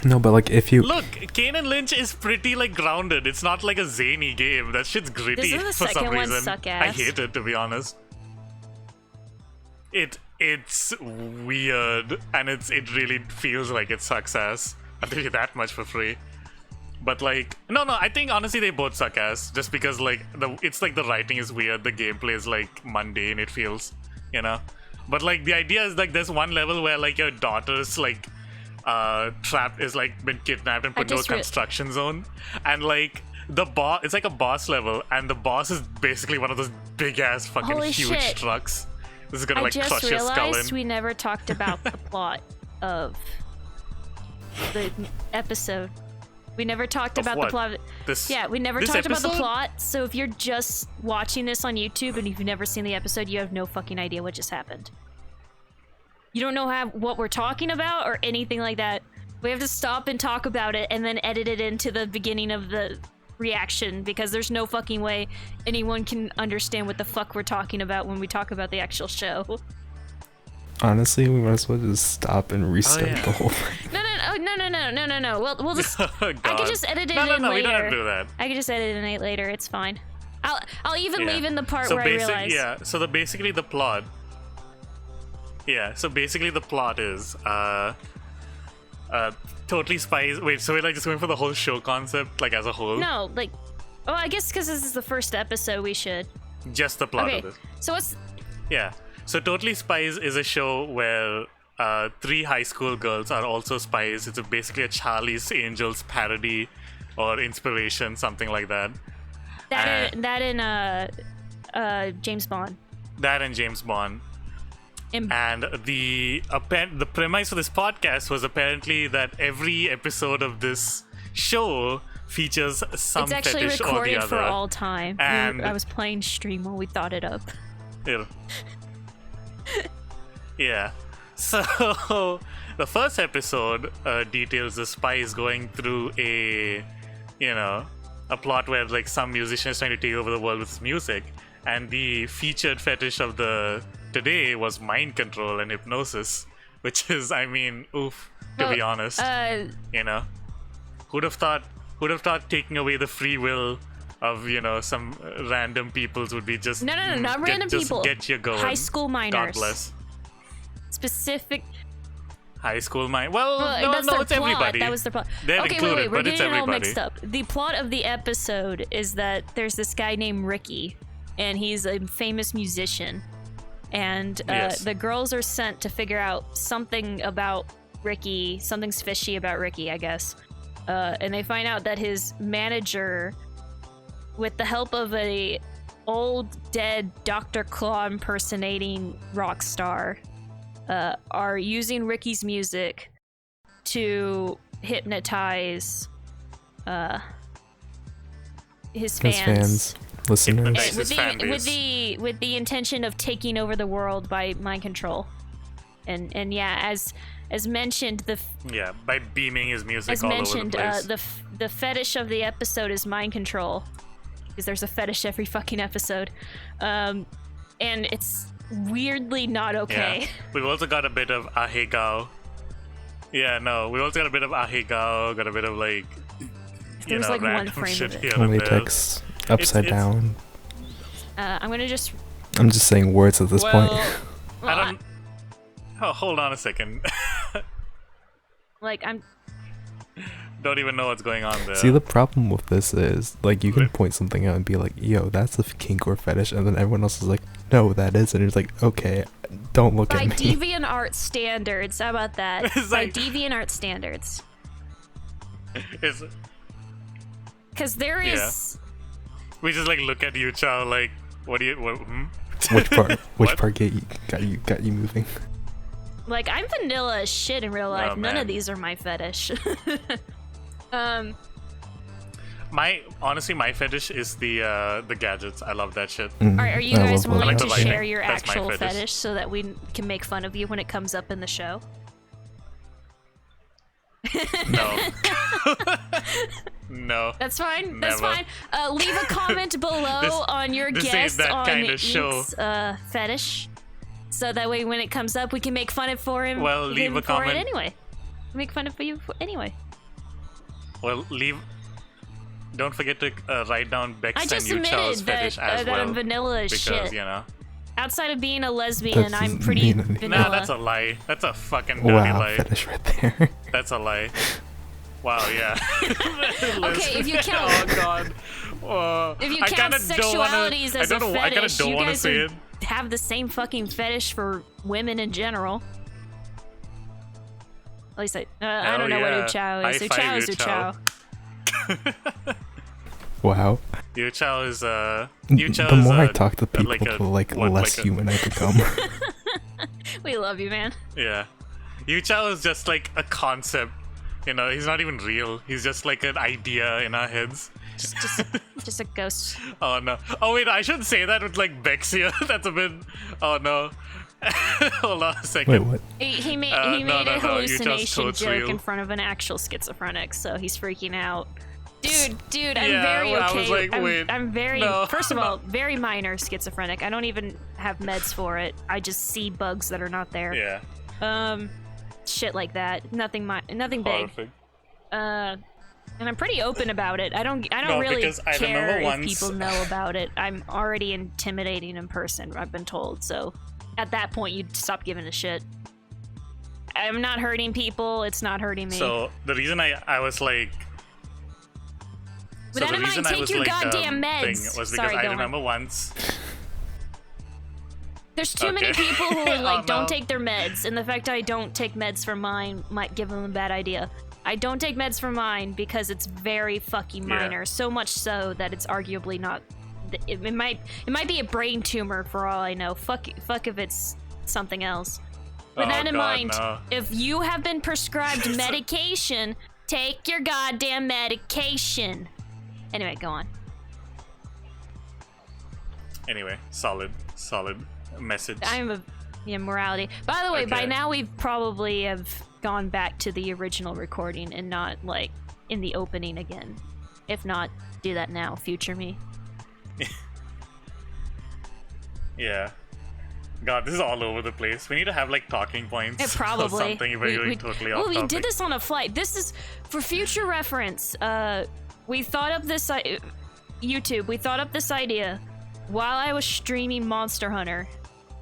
No, but like if you Look, Kane and Lynch is pretty like grounded. It's not like a zany game. That shit's gritty Doesn't the for some second one reason. suck I ass? hate it, to be honest. It's weird, and it really feels like it sucks ass. I'll tell you that much for free. But like, no, I think honestly they both suck ass. Just because like it's like the writing is weird, the gameplay is like mundane. It feels, But like the idea is like there's one level where like your daughter's like trapped is like been kidnapped and put into a just construction zone, and like the boss, it's like a boss level, and the boss is basically one of those big ass fucking Holy huge shit. trucks. This is gonna I like just crush your skull realized in. we never talked about the plot of the episode. We never talked Of about what? the plot. This- We never this talked about the episode? plot. So if you're just watching this on YouTube and you've never seen the episode, you have no fucking idea what just happened. You don't know what we're talking about or anything like that. We have to stop and talk about it and then edit it into the beginning of the reaction because there's no fucking way anyone can understand what the fuck we're talking about when we talk about the actual show. Honestly, we might as well just stop and restart the whole thing. No. We'll just. Oh, I could just edit it in no, later. we don't have to do that. I could just edit it in later. It's fine. I'll even leave in the part so where I realize. Yeah. So basically the plot. Yeah. So basically the plot is Totally Spies. Wait. So we're like just going for the whole show concept, like as a whole. No, like. Oh, I guess because this is the first episode, we should. Just the plot Okay. of this. So what's. Yeah. So Totally Spies is a show where 3 high school girls are also spies. It's basically a Charlie's Angels parody or inspiration, something like that. That in James Bond. That and James Bond. And the premise of this podcast was apparently that every episode of this show features some It's actually fetish or the recorded other. for all time. And I was playing stream while we thought it up. Yeah. Yeah. So the first episode details the spies going through a plot where like some musician is trying to take over the world with his music, and the featured fetish of the today was mind control and hypnosis, which is, I mean, oof, to be honest. Who'd have thought taking away the free will of some random peoples would be just not random people. Get you going. High school minors. God bless. Specific. High school mind. Well, that's no, their it's plot. everybody. That was their plot. They're okay, included, wait. We're but it's getting it all everybody. mixed up. The plot of the episode is that there's this guy named Ricky, and he's a famous musician. And Yes. the girls are sent to figure out something about Ricky. Something's fishy about Ricky, I guess. And they find out that his manager, with the help of a old dead Dr. Claw impersonating rock star, are using Ricky's music to hypnotize his fans. Listeners. Hypnotize with his fan base. with the intention of taking over the world by mind control. And yeah, as mentioned, by beaming his music as all mentioned, over the place. the fetish of the episode is mind control, because there's a fetish every fucking episode, and it's weirdly not okay. Yeah. We've also got a bit of ahegao. Yeah, no, we also got a bit of ahegao, got a bit of like, There's like one random frame shit of it. here and there. Latex upside It's- down. I'm gonna just. I'm just saying words at this point. I don't. Oh, hold on a second. I'm. Don't even know what's going on there. See, the problem with this is, like, you can point something out and be like, yo, that's a kink or fetish, and then everyone else is like, no, that isn't. And it's like, okay, don't look By at me. DeviantArt standards, how about that? It's By like- DeviantArt standards, It's, because there is. we just like look at Uchao like, what do you? Which part? Which What? part got you moving? Like, I'm vanilla as shit in real life. Oh, None man. of these are my fetish. Honestly, my fetish is the gadgets. I love that shit. Are you I guys love willing like to the lighting. share your That's my actual fetish. fetish so that we can make fun of you when it comes up in the show? No. No. That's fine. That's Never. fine. Leave a comment below This- on your this ain't guess that on kinda show. Ink's fetish, so that way when it comes up, we can make fun of for him. Well, leave him a for comment. it anyway. Make fun of you anyway. Well, don't forget to write down Bexx I and just Uchao's admitted fetish that, as that well. I'm vanilla as because, shit. Outside of being a lesbian, That I'm doesn't pretty mean anything. vanilla. Nah, that's a lie. That's a fucking dirty Wow, lie. fetish right there. That's a lie. Wow, yeah. Okay, if you count- Oh god. If you I count kinda don't wanna- sexualities as I a don't know, I kinda fetish, don't you wanna guys say it. have the same fucking fetish for women in general. At least I Hell don't know yeah. what Uchao is. High Uchao five, is Uchao. Wow. Uchao is The more I talk to people, like a- the like what, less like a- human I become. We love you, man. Yeah. Uchao is just like a concept. He's not even real. He's just like an idea in our heads. Just a ghost. Oh no. Oh wait, I shouldn't say that with like Bexx here. That's a bit. Oh no. Hold on a second. Wait, what? He made no, a no, you just hallucination totes joke real. in front of an actual schizophrenic, so he's freaking out. Dude, I'm Yeah, very well, I okay. was like, wait, I'm very, no. first of all, very minor schizophrenic. I don't even have meds for it. I just see bugs that are not there. Yeah. Shit like that. Nothing big. Horrific. And I'm pretty open about it. I don't No, really because I care remember if once- people know about it. I'm already intimidating in person, I've been told. So at that point, you'd stop giving a shit. I'm not hurting people. It's not hurting me. So the reason I was like. With that in mind, take your goddamn meds. Was because Sorry, I go on. remember once. There's too many Okay. people who are Oh, like, don't no. take their meds, and the fact I don't take meds for mine might give them a bad idea. I don't take meds for mine because it's very fucking Yeah. minor, so much so that it's arguably not. It might be a brain tumor for all I know. Fuck if it's something else. With Oh, that in God, mind, no. if you have been prescribed medication, take your goddamn medication. Anyway, go on. Anyway, solid message. I'm a morality. By the way, by Okay. now we've probably have gone back to the original recording and not like in the opening again. If not, do that now, future me. Yeah. God, this is all over the place. We need to have like talking points. It probably. Or something if we're going totally off well, we topic. did this on a flight. This is for future reference. We thought up this YouTube. We thought up this idea while I was streaming Monster Hunter,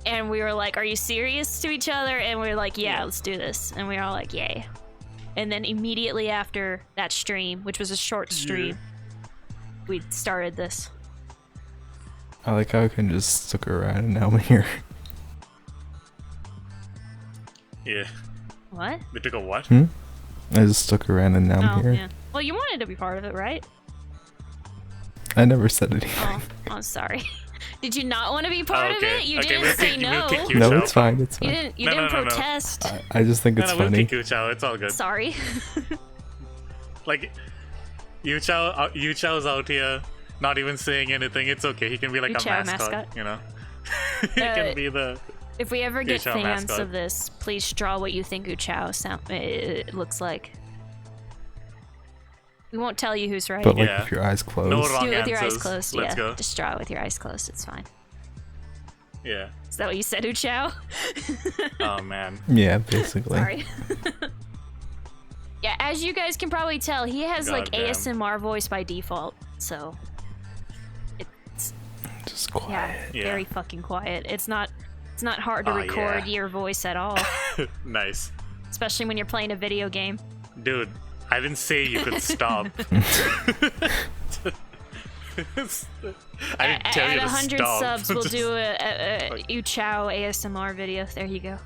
and we were like, "Are you serious?" to each other, and we were like, "Yeah, let's do this." And we were all like, "Yay!" And then immediately after that stream, which was a short stream, we started this. I like how I can just stick around and now I'm here. Yeah. What? They took a what? I just stuck around and now I'm Oh, here. yeah. Well, you wanted to be part of it, right? I never said anything. Oh, I'm sorry. Did you not want to be part of okay. it? You Okay, didn't we'll say kick- no. we'll kick you No, out. it's fine. It's You fine. didn't. You No, didn't no, no, no. protest. I just think No, it's no, we'll funny. kick Uchao. It's all good. Sorry. Like, Uchao's out here, not even saying anything. It's okay. He can be like Uchao a mascot, mascot. you know. He can be the. If we ever get Uchao fans mascot. of this, please draw what you think Uchao looks like. We won't tell you who's right. But like Yeah. with your eyes closed. No wrong Do it with your eyes answers. closed. Let's Yeah, go. just draw it with your eyes closed. It's fine. Yeah. Is that what you said, Uchao? Oh man. Yeah, basically. Sorry. Yeah, as you guys can probably tell, he has like Goddamn. ASMR voice by default, so it's Just yeah, quiet. Yeah. very fucking quiet. It's not hard to Oh, record yeah. your voice at all, Nice, especially when you're playing a video game. dude. I didn't say you could stop. I didn't tell At you to 100 stop. subs, we'll Just- do a Uchao ASMR video. There you go.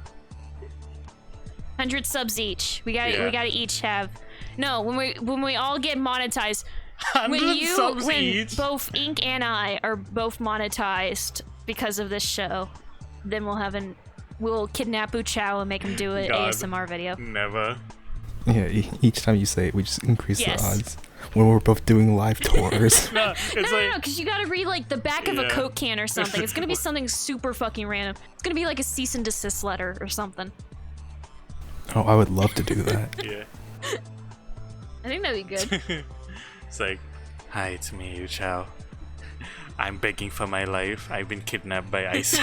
100 subs each. We gotta each have. No, when we all get monetized. 100 subs when each. both Ink and I are both monetized because of this show, then we'll kidnap Uchao and make him do an God. ASMR video. Never. Yeah, each time you say it, we just increase Yes. the odds. When we're both doing live tours. No, it's No, like because you gotta read like the back of a Yeah. Coke can or something. It's gonna be something super fucking random. It's gonna be like a cease and desist letter or something. Oh, I would love to do that. yeah. I think that'd be good. It's like, hi, it's me, Uchao. I'm begging for my life. I've been kidnapped by ISIS.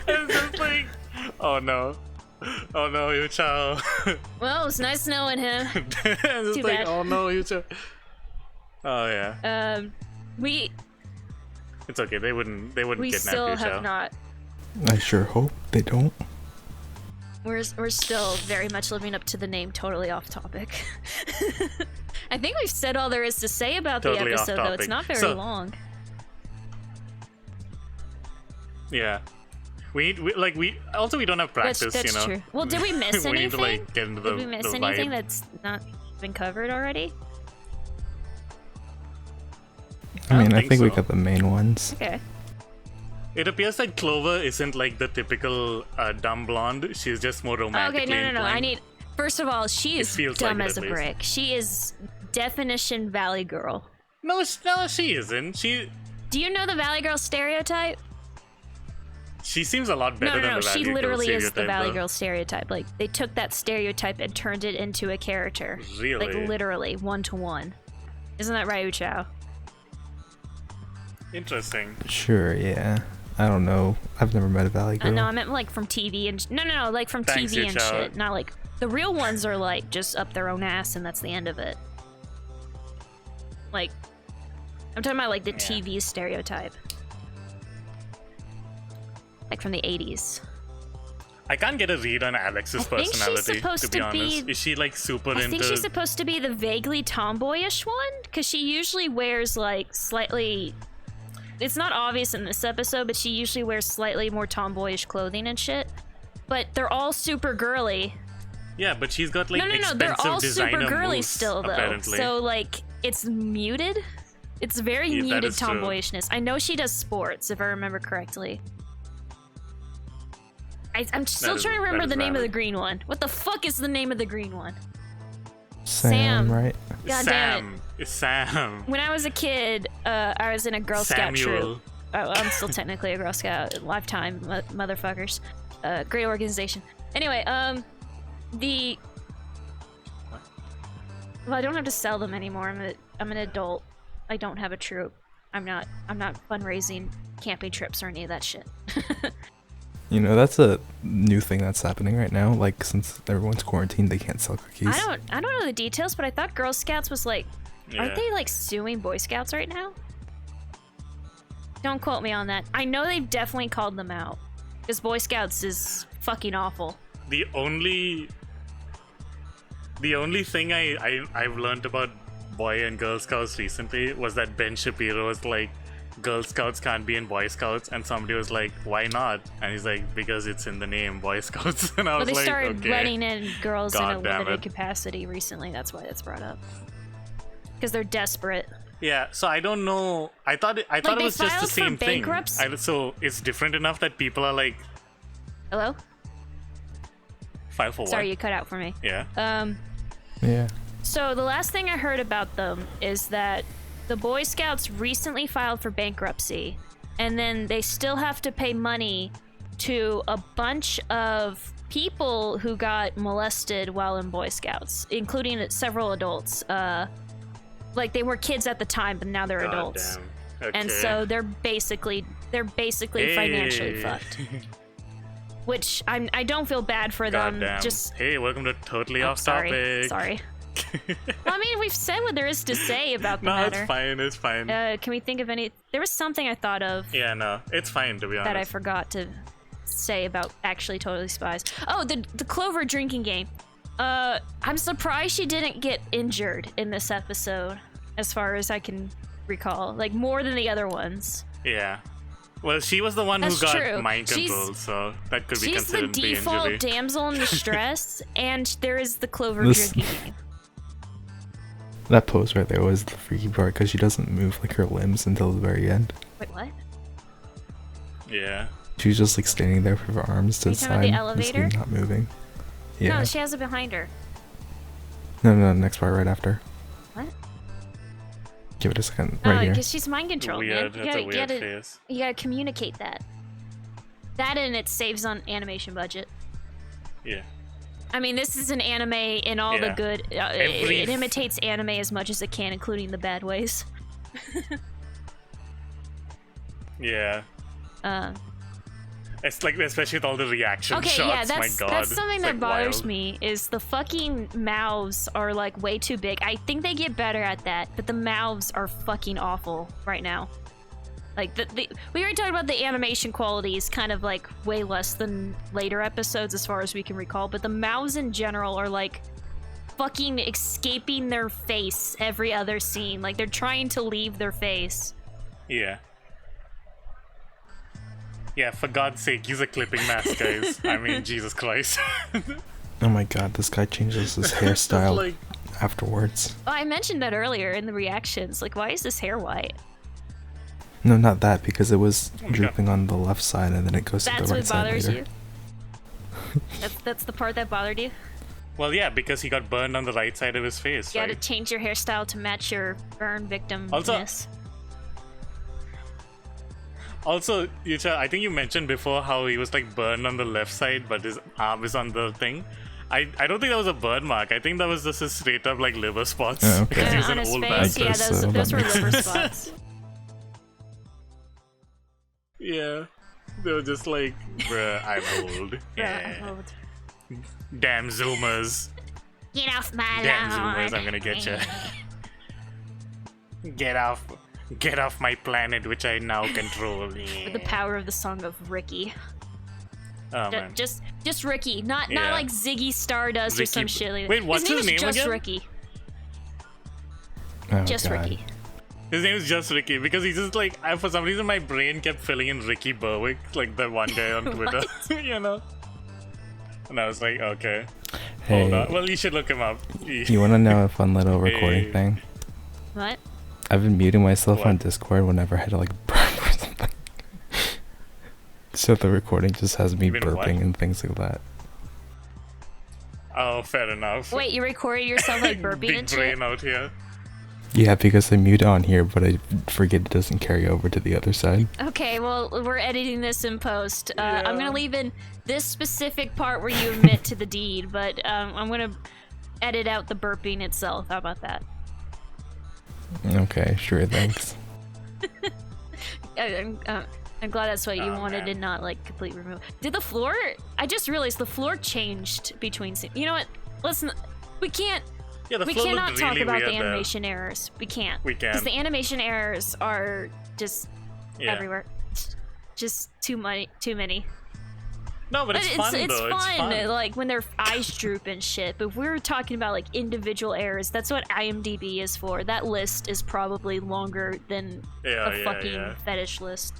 It's just like, oh no. Oh no, Uchao. Well, it was nice knowing him. It's just Too like, bad. oh no, Uchao. Oh yeah. We It's okay. They wouldn't kidnap still Uchao. have not. I sure hope they don't. We're still very much living up to the name. Totally off topic. I think we've said all there is to say about Totally the off episode, though. It's topic. not very So- long. Yeah. We don't have practice, That's you know. true. Well, did we miss We anything? need to like get into the Did we miss the anything vibe. that's not been covered already? I mean, I think think we so. got the main ones. Okay. It appears that Clover isn't like the typical dumb blonde. She's just more romantically Okay, no. I inclined. need. First of all, she is feels dumb like it as at a least. brick. She is definition Valley Girl. No, she isn't. She Do you know the Valley Girl stereotype? She seems a lot better No, than the she Valley literally Girl is the Valley though. Girl stereotype. Like, they took that stereotype and turned it into a character. Really? Like, literally, 1-to-1. Isn't that right, Uchao? Interesting. Sure, yeah. I don't know. I've never met a Valley Girl. No, I meant, like, from TV and... No, like, from Thanks, TV and Uchao. shit. Not, like... The real ones are, like, just up their own ass, and that's the end of it. Like... I'm talking about, like, the TV stereotype. Like, from the 80s. I can't get a read on Alex's I think she's personality, supposed to be to be- honest. Is she, like, super I into... think she's supposed to be the vaguely tomboyish one, because she usually wears, like, slightly... It's not obvious in this episode, but she usually wears slightly more tomboyish clothing and shit. But they're all super girly. Yeah, but she's got, like, No, expensive they're all super designer girly moves, still, though. apparently. So, like, it's muted. It's very Yeah, that muted is true. tomboyishness. I know she does sports, if I remember correctly. I'm still is- trying to remember that is the name of the valid. green one. What the fuck is the name of the green one? Sam, Sam. right? God damn it. It's Sam. When I was a kid, I was in a Girl Scout Samuel. troop. Oh, I'm still technically a Girl Scout. Lifetime, motherfuckers. Great organization. Anyway, Well, I don't have to sell them anymore. I'm an adult. I don't have a troop. I'm not fundraising camping trips or any of that shit. You know, that's a new thing that's happening right now. Like, since everyone's quarantined, they can't sell cookies. I don't know the details, but I thought Girl Scouts was like, aren't Yeah. they like suing Boy Scouts right now? Don't quote me on that. I know they've definitely called them out because Boy Scouts is fucking awful. The only thing I've learned about Boy and Girl Scouts recently was that Ben Shapiro was like, Girl Scouts can't be in Boy Scouts, and somebody was like, why not? And he's like, because it's in the name, Boy Scouts. And I Well, was they like, started okay. letting in girls in a God damn limited it. capacity recently. That's why that's brought up. Because they're desperate. Yeah, so I don't know. I thought it they was just the filed for same thing. bankruptcy? So it's different enough that people are like, Hello? file for Sorry, what? you cut out for me. Yeah. Yeah. So the last thing I heard about them is that the Boy Scouts recently filed for bankruptcy, and then they still have to pay money to a bunch of people who got molested while in Boy Scouts, including several adults. Like they were kids at the time, but now they're God adults. damn. Okay. And so they're basically financially fucked. Which I don't feel bad for them. God damn. Just Hey, welcome to Totally oh, Off sorry, Topic. sorry. Well, I mean, we've said what there is to say about the No, matter. it's fine. It's fine. Can we think of any? There was something I thought of Yeah, no, it's fine to be honest. that I forgot to say about actually Totally Spies. Oh, the Clover drinking game. I'm surprised she didn't get injured in this episode, as far as I can recall. Like more than the other ones. Yeah. Well, she was the one That's who got true. mind She's- control, so that could be She's the considered the default injury. damsel in distress, and there is the Clover This- drinking game. That pose right there was the freaky part because she doesn't move like her limbs until the very end. Wait, what? Yeah. She's just like standing there with her arms to Are the you talking side, about the just, like, elevator? not moving. Yeah. No, she has it behind her. No, next part right after. What? Give it a second. Oh, Right here. because she's mind controlled, Weird. man. That's a weird gotta, face. you gotta communicate that. That and it saves on animation budget. Yeah. I mean, this is an anime in all the Yeah. good. Every- It imitates anime as much as it can, including the bad ways. Yeah. It's like, especially with all the reaction Okay, shots. yeah, My that's God. something It's, that like, bothers wild. me is the fucking mouths are like way too big. I think they get better at that, but the mouths are fucking awful right now. Like we already talked about the animation quality is kind of like way less than later episodes as far as we can recall, but the mouths in general are like fucking escaping their face every other scene. Like they're trying to leave their face. Yeah. Yeah, for God's sake, use a clipping mask, guys. I mean, Jesus Christ. Oh my god, this guy changes his hairstyle Like, afterwards. Oh, I mentioned that earlier in the reactions. Like, why is this hair white? No, not that, because it was my God. drooping on the left side and then it goes to That's the right what side bothers later. you? That's the part that bothered you? well, yeah, because he got burned on the right side of his face, You right? gotta change your hairstyle to match your burn victim. Also- Also, Yucha, I think you mentioned before how he was like burned on the left side, but his arm is on the thing. I don't think that was a burn mark. I think that was just his straight up like liver spots. Oh, okay. Because he was On an his old face, bastard. yeah, So those that were makes liver sense. spots. Yeah. They were just like, bruh, I'm old. Yeah. I'm old. Damn Zoomers. Get off my Damn lawn. Zoomers, I'm gonna get you. Get off my planet, which I now control. With the power of the song of Ricky. Oh man. Just Ricky, not Yeah. like Ziggy Stardust or some Ricky- shit like that. Wait, what's his is name just again? Ricky. Oh, Just God. Ricky. His name is just Ricky because he's just like, for some reason my brain kept filling in Ricky Berwick, like that one guy on Twitter, you know? And I was like, okay, hold Hey, on. Well, you should look him up. you want to know a fun little recording Hey. thing? What? I've been muting myself What? on Discord whenever I had to like burp or something. So the recording just has me You mean burping what? and things like that. Oh, fair enough. Wait, you recorded yourself like burping Big and shit? brain out here. Yeah, because I mute on here, but I forget it doesn't carry over to the other side. Okay, well, we're editing this in post. I'm Yeah. gonna leave in this specific part where you admit to the deed, but I'm gonna edit out the burping itself. How about that? Okay, sure, thanks. I'm glad that's what you Oh, wanted man. and not like complete remove. Did the floor? I just realized the floor changed between. You know what? Listen, we can't. Yeah, the We flow cannot looked talk really about weird the there. animation errors. We can't. We can. Because the animation errors are just Yeah. everywhere. Just too many. No, but it's fun it's though. fun, It's fun. like when their eyes droop and shit. But if we're talking about like individual errors, that's what IMDb is for. That list is probably longer than Yeah, a yeah, fucking yeah. fetish list.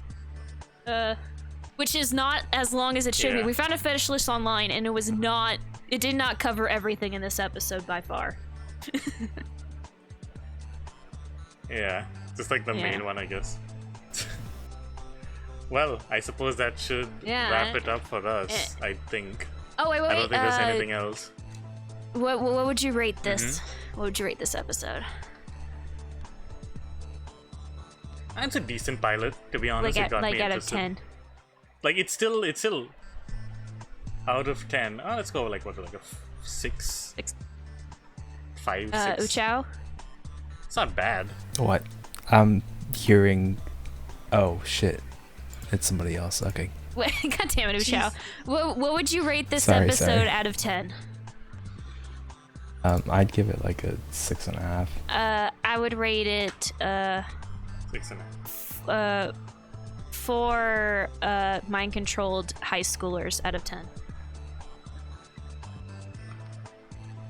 Which is not as long as it should be. Yeah. We found a fetish list online, and it did not cover everything in this episode by far. Yeah, just like the Yeah. main one, I guess. Well, I suppose that should Yeah. wrap it up for us, I think. Oh wait, I don't think there's anything else. What would you rate this? Mm-hmm. What would you rate this episode? It's a decent pilot, to be honest. Like It got me out of interested. 10. Like it's still out of 10. Oh, let's go like what, like a 6, 5, 6. Uchao? It's not bad. What? I'm hearing. Oh shit! It's somebody else. Okay. Wait, God damn it, Uchao. What would you rate this Sorry, episode sorry. out of 10? I'd give it like a 6.5. I would rate it 6.5. 4 mind-controlled high schoolers out of 10.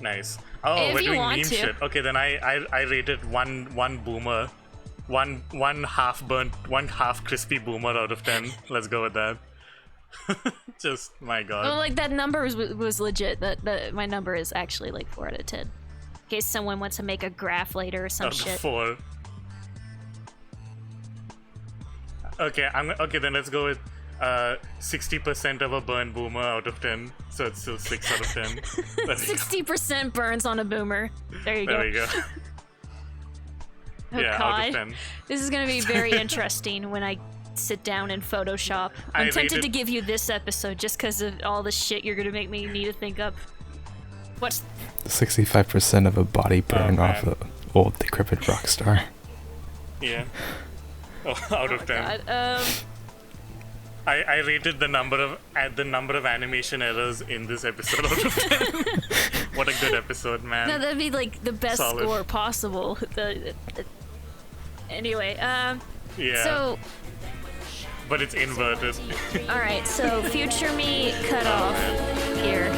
Nice. Oh, If we're you doing want meme to. shit. Okay, then I rated one boomer, one half burnt, one half crispy boomer out of 10. Let's go with that. Just my god. Well, like that number was legit. That my number is actually like 4 out of 10. In case someone wants to make a graph later or some Out of shit. 4. Okay, okay. Then let's go with 60% of a burn boomer out of 10. So it's still 6 out of 10. There we go. 60% burns on a boomer. There you go. There we go. Oh, Yeah, God. out of 10. This is gonna be very interesting when I sit down in Photoshop. I'm I tempted rated- to give you this episode just because of all the shit you're gonna make me need to think up. What's 65% of a body burn off man. an old decrepit rock star. Yeah. Oh, out of 10. God? I rated the number of animation errors in this episode out of 10. What a good episode, man. No, that'd be like the best Solid. score possible. Anyway, Yeah. so But it's inverted. all right, so future me cut off here.